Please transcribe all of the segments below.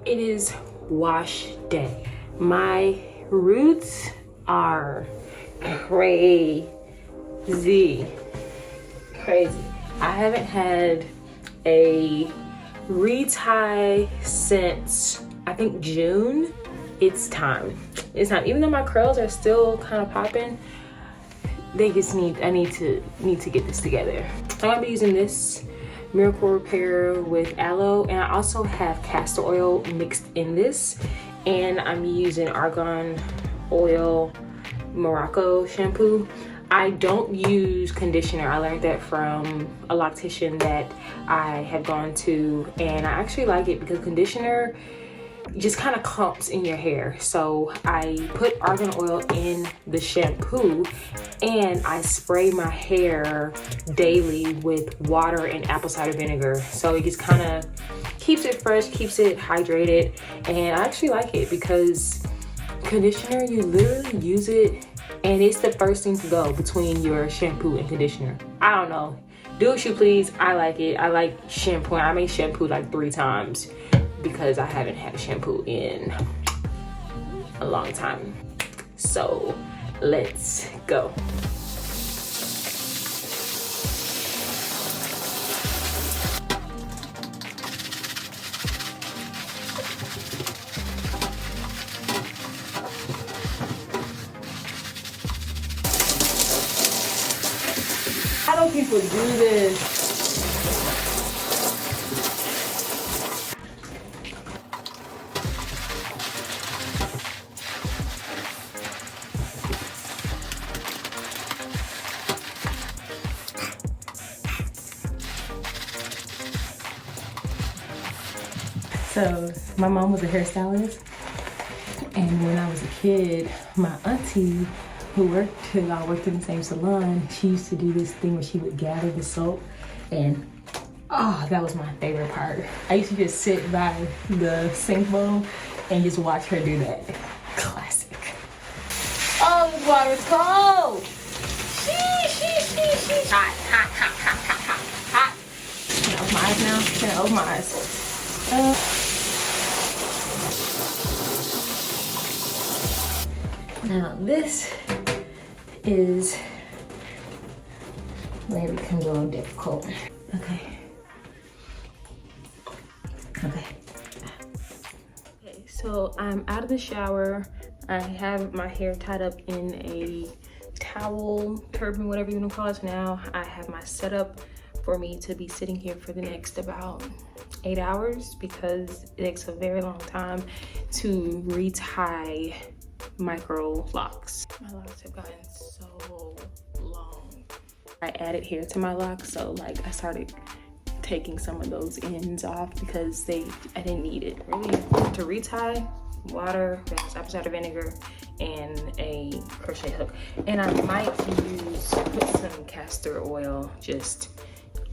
It is wash day. My roots are crazy. I haven't had a retie since I think June. It's time. It's time. Even though my curls are still kind of popping, they just I need to get this together. So I'm gonna be using this Miracle Repair with aloe, and I also have castor oil mixed in this, and I'm using argan oil Morocco shampoo. I don't use conditioner. I learned that from a loctician that I have gone to, and I actually like it because conditioner just kind of clumps in your hair. So I put argan oil in the shampoo and I spray my hair daily with water and apple cider vinegar. So it just kind of keeps it fresh, keeps it hydrated. And I actually like it because conditioner, you literally use it and it's the first thing to go between your shampoo and conditioner. I don't know, do what you please. I like it. I like shampoo. I made shampoo like 3 times because I haven't had a shampoo in a long time. So let's go. How do people do this? So my mom was a hairstylist, and when I was a kid, my auntie who worked in the same salon, she used to do this thing where she would gather the soap, and oh, that was my favorite part. I used to just sit by the sink bowl and just watch her do that. Classic. Oh, this water's cold. Sheesh. Hot. Can I open my eyes now? Can I open my eyes? Now this is where it becomes a little difficult. Okay, so I'm out of the shower. I have my hair tied up in a towel, turban, whatever you want to call it. So now I have my setup for me to be sitting here for the next about 8 hours because it takes a very long time to retie micro locks. My locks have gotten so long. I added hair to my locks, so like I started taking some of those ends off because I didn't need it. Really, to retie, water, apple cider vinegar, and a crochet hook. And I might put some castor oil just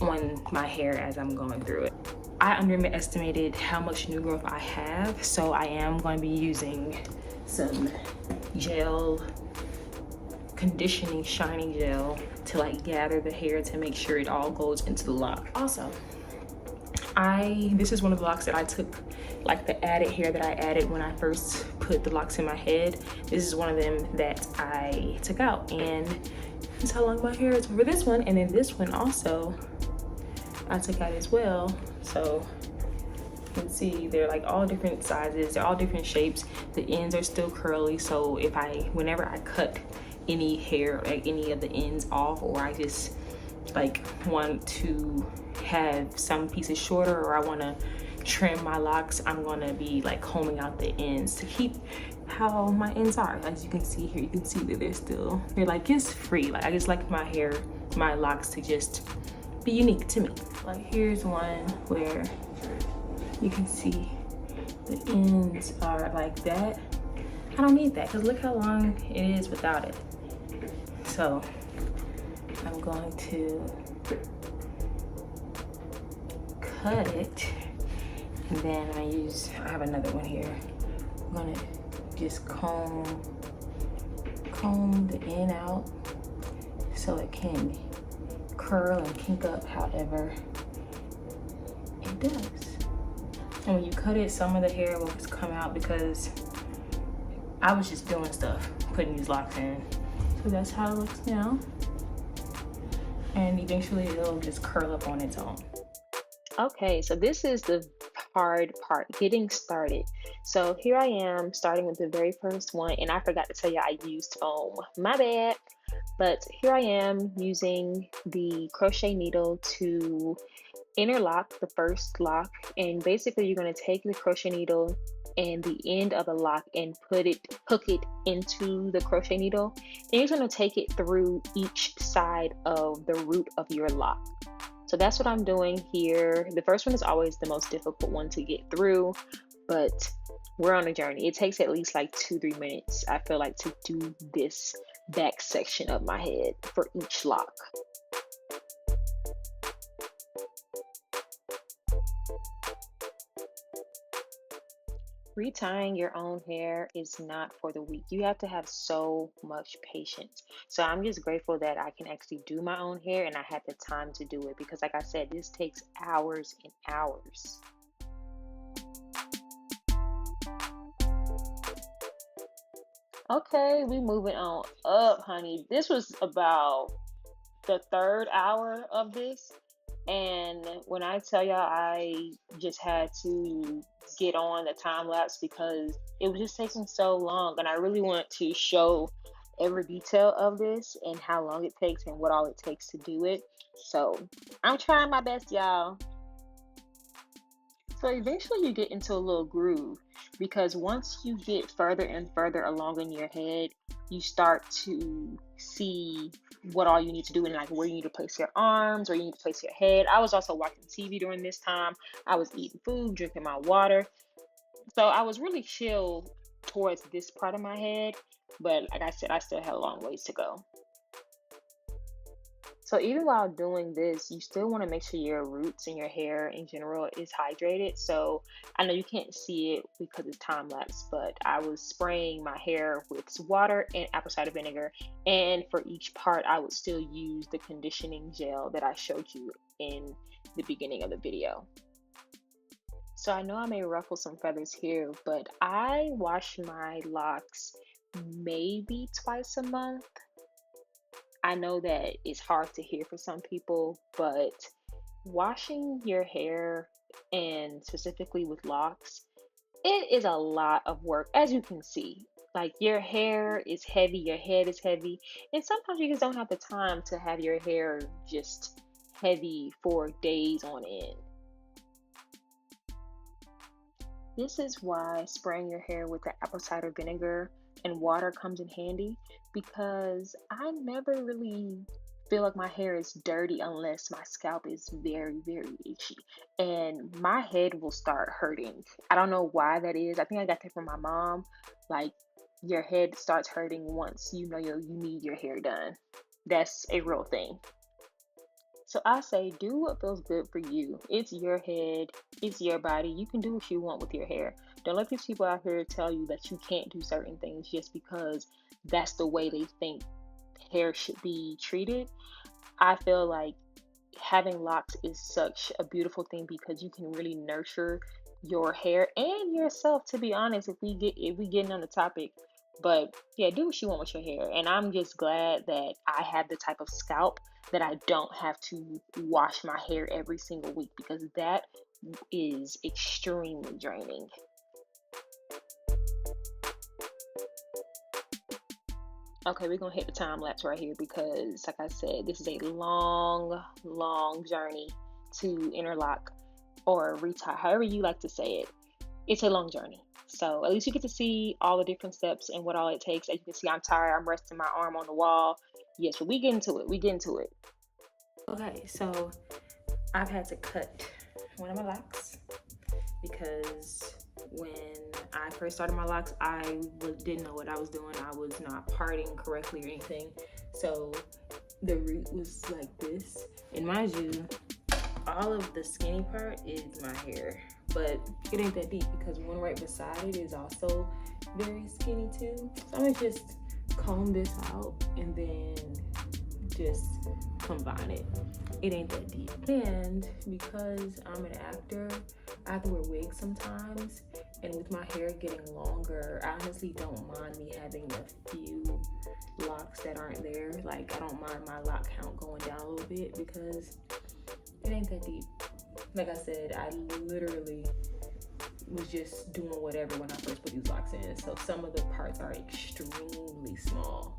on my hair as I'm going through it. I underestimated how much new growth I have, so I am going to be using some gel, conditioning shining gel to like gather the hair to make sure it all goes into the lock. Also, this is one of the locks that I took, like the added hair that I added when I first put the locks in my head. This is one of them that I took out, and that's how long my hair is for this one. And then this one also I took out as well. So you can see they're like all different sizes, they're all different shapes. The ends are still curly, so whenever I cut any hair, like any of the ends off, or I just like want to have some pieces shorter, or I want to trim my locks, I'm gonna be like combing out the ends to keep how my ends are. As you can see here, you can see that they're like it's free. Like I just like my locks to just be unique to me. Like here's one where you can see the ends are like that. I don't need that because look how long it is without it. So I'm going to cut it, and then I have another one here. I'm gonna just comb the end out so it can curl and kink up however it does. And when you cut it, some of the hair will just come out because I was just doing stuff, putting these locks in. So that's how it looks now. And eventually it'll just curl up on its own. Okay, so this is the hard part, getting started. So here I am starting with the very first one, and I forgot to tell you I used foam. My bad. But here I am using the crochet needle to interlock the first lock, and basically you're going to take the crochet needle and the end of the lock and hook it into the crochet needle, and you're going to take it through each side of the root of your lock. So that's what I'm doing here. The first one is always the most difficult one to get through, but we're on a journey. It takes at least like 2-3 minutes, I feel like, to do this back section of my head for each lock. Retying your own hair is not for the weak. You have to have so much patience. So I'm just grateful that I can actually do my own hair and I had the time to do it, because like I said, this takes hours and hours. Okay, we moving on up, honey. This was about the 3rd hour of this. And when I tell y'all, I just had to get on the time lapse because it was just taking so long. And I really want to show every detail of this and how long it takes and what all it takes to do it. So I'm trying my best, y'all. So eventually you get into a little groove, because once you get further and further along in your head, you start to see what all you need to do and like where you need to place your arms, or you need to place your head. I was also watching TV during this time. I was eating food, drinking my water. So I was really chill towards this part of my head, but like I said, I still had a long ways to go. So even while doing this, you still want to make sure your roots and your hair in general is hydrated. So I know you can't see it because it's time lapse, but I was spraying my hair with water and apple cider vinegar. And for each part, I would still use the conditioning gel that I showed you in the beginning of the video. So I know I may ruffle some feathers here, but I wash my locks maybe twice a month. I know that it's hard to hear for some people, but washing your hair, and specifically with locks, it is a lot of work, as you can see. Like, your hair is heavy, your head is heavy, and sometimes you just don't have the time to have your hair just heavy for days on end. This is why spraying your hair with the apple cider vinegar and water comes in handy, because I never really feel like my hair is dirty unless my scalp is very, very itchy, and my head will start hurting. I don't know why that is. I think I got that from my mom. Like, your head starts hurting once you know you need your hair done. That's a real thing. So I say, do what feels good for you. It's your head, it's your body. You can do what you want with your hair. Don't let these people out here tell you that you can't do certain things just because that's the way they think hair should be treated. I feel like having locks is such a beautiful thing because you can really nurture your hair and yourself, to be honest, if we get on the topic. But yeah, do what you want with your hair. And I'm just glad that I have the type of scalp that I don't have to wash my hair every single week, because that is extremely draining. Okay, we're gonna hit the time lapse right here because, like I said, this is a long, long journey to interlock or retie, however you like to say it. It's a long journey. So at least you get to see all the different steps and what all it takes. As you can see, I'm tired. I'm resting my arm on the wall. Yes, but we get into it. Okay, so I've had to cut one of my locks because when I first started my locks, I didn't know what I was doing. I was not parting correctly or anything. So the root was like this. And mind you, all of the skinny part is my hair, but it ain't that deep because one right beside it is also very skinny too. So I'm gonna just comb this out and then just combine it. It ain't that deep. And because I'm an actor, I have to wear wigs sometimes, and with my hair getting longer, I honestly don't mind me having a few locks that aren't there. Like, I don't mind my lock count going down a little bit because it ain't that deep. Like I said, I literally was just doing whatever when I first put these locks in. So some of the parts are extremely small.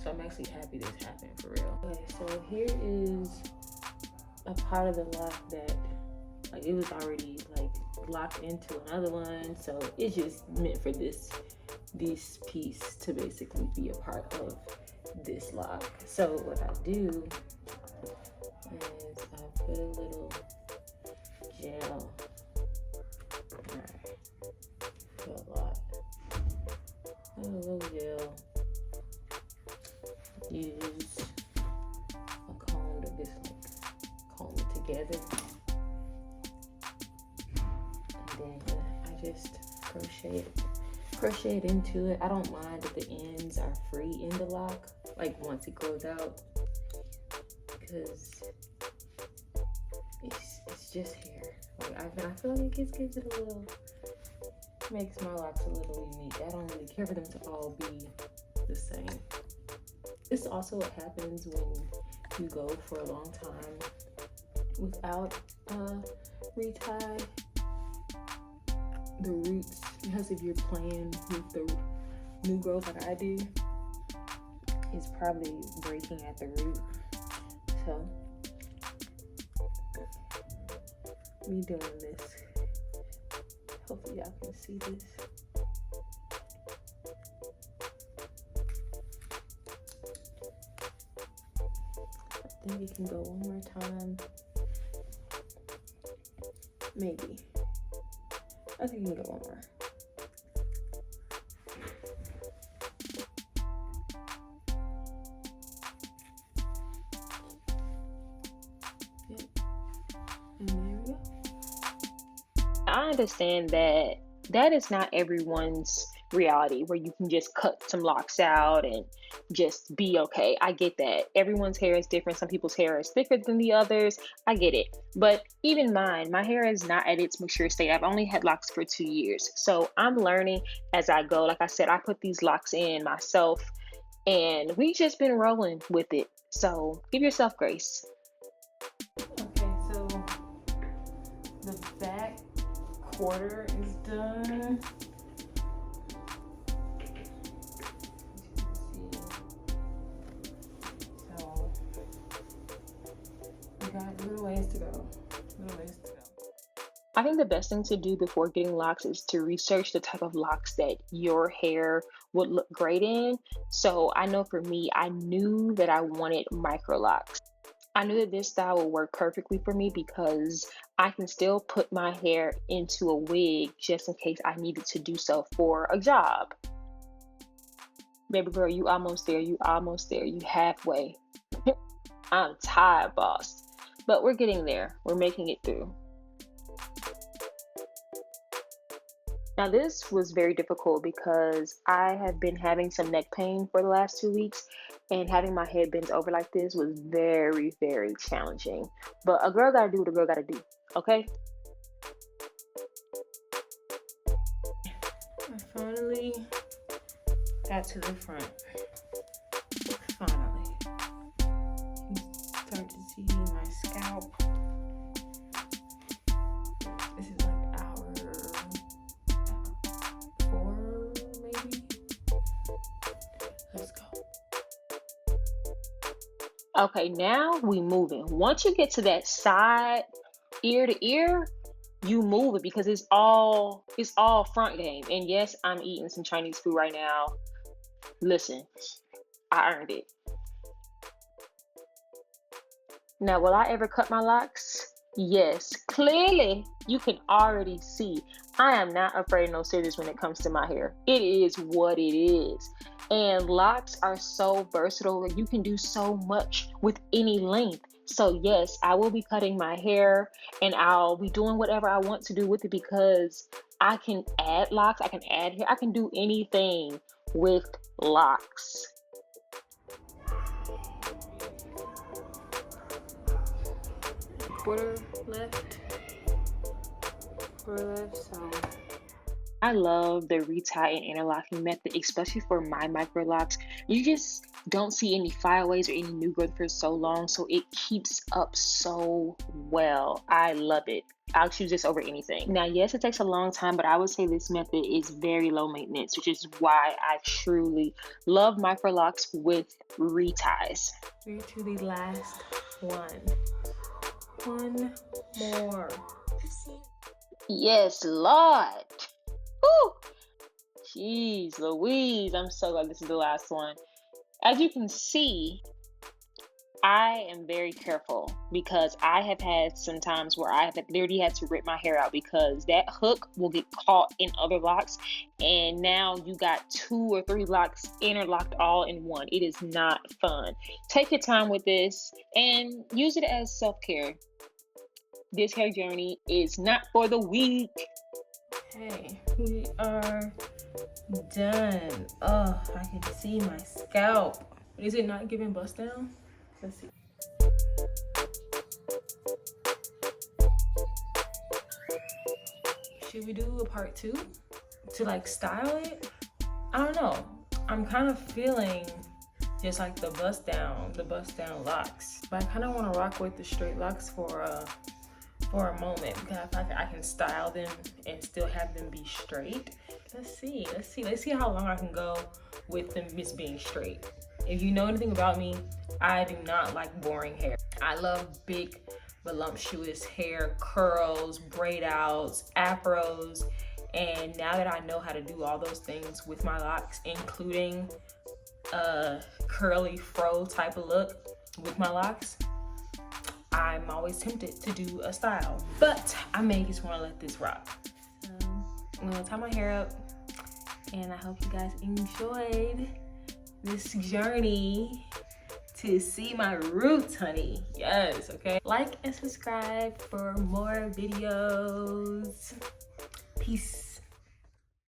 So I'm actually happy this happened, for real. Okay, so here is a part of the lock that, like, it was already like locked into another one. So it's just meant for this piece to basically be a part of this lock. So what I do is I put a little gel. Alright, put a lot. A little gel. Use a comb to just like comb it together. And then I just crochet it into it. I don't mind if the ends are free in the lock, like once it grows out, because it's just hair. Like I feel like it gives it a little, makes my locks a little unique. I don't really care for them to all be the same. This is also what happens when you go for a long time without retie. The roots, because if you're playing with the new growth like I do, it's probably breaking at the root. So me doing this, hopefully y'all can see this. I think we can go one more time. Maybe. I think we can go one more. Yep. And there we go. I understand that that is not everyone's reality where you can just cut some locks out and just be okay. I get that. Everyone's hair is different. Some people's hair is thicker than the others. I get it. But even mine, my hair is not at its mature state. I've only had locks for 2 years. So I'm learning as I go. Like I said, I put these locks in myself and we just been rolling with it. So give yourself grace. Okay, so the back quarter is done. So we got little ways to go. I think the best thing to do before getting locks is to research the type of locks that your hair would look great in. So I know for me, I knew that I wanted micro locks. I knew that this style would work perfectly for me because I can still put my hair into a wig just in case I needed to do so for a job. Baby girl, you almost there. You halfway. I'm tired, boss. But we're getting there. We're making it through. Now this was very difficult because I have been having some neck pain for the last 2 weeks, and having my head bent over like this was very, very challenging. But a girl gotta do what a girl gotta do, okay? I finally got to the front. Finally. You start to see my scalp. This is like hour 4, maybe. Let's go. Okay, now we moving. Once you get to that side, ear to ear, you move it because it's all front game. And yes, I'm eating some Chinese food right now. Listen, I earned it. Now, will I ever cut my locks? Yes. Clearly, you can already see I am not afraid of no scissors when it comes to my hair. It is what it is. And locks are so versatile that you can do so much with any length. So yes, I will be cutting my hair and I'll be doing whatever I want to do with it because I can add locks, I can add hair, I can do anything with locks. Quarter left. for left, so I love the retie and interlocking method, especially for my micro locks. You just don't see any flyaways or any new growth for so long, so it keeps up so well. I love it. I'll choose this over anything. Now, yes, it takes a long time, but I would say this method is very low maintenance, which is why I truly love micro locks with reties. we're to the last one. One more. Yes, Lord. Woo! Jeez Louise, I'm so glad this is the last one. As you can see, I am very careful because I have had some times where I have literally had to rip my hair out because that hook will get caught in other locks, and now you got 2 or 3 locks interlocked all in one. It is not fun. Take your time with this and use it as self-care. This hair journey is not for the weak. Okay, we are done. Oh, I can see my scalp. Is it not giving bust down? Let's see. Should we do a part 2 to like style it? I don't know. I'm kind of feeling just like the bust down locks, but I kind of want to rock with the straight locks for a moment because I feel like I can style them and still have them be straight. Let's see how long I can go with them just being straight. If you know anything about me, I do not like boring hair. I love big, voluptuous hair, curls, braid outs, afros, and now that I know how to do all those things with my locks, including a curly fro type of look with my locks, I'm always tempted to do a style, but I may just want to let this rock. So I'm gonna tie my hair up, and I hope you guys enjoyed this journey to see my roots, honey. Yes, okay. Like and subscribe for more videos. Peace.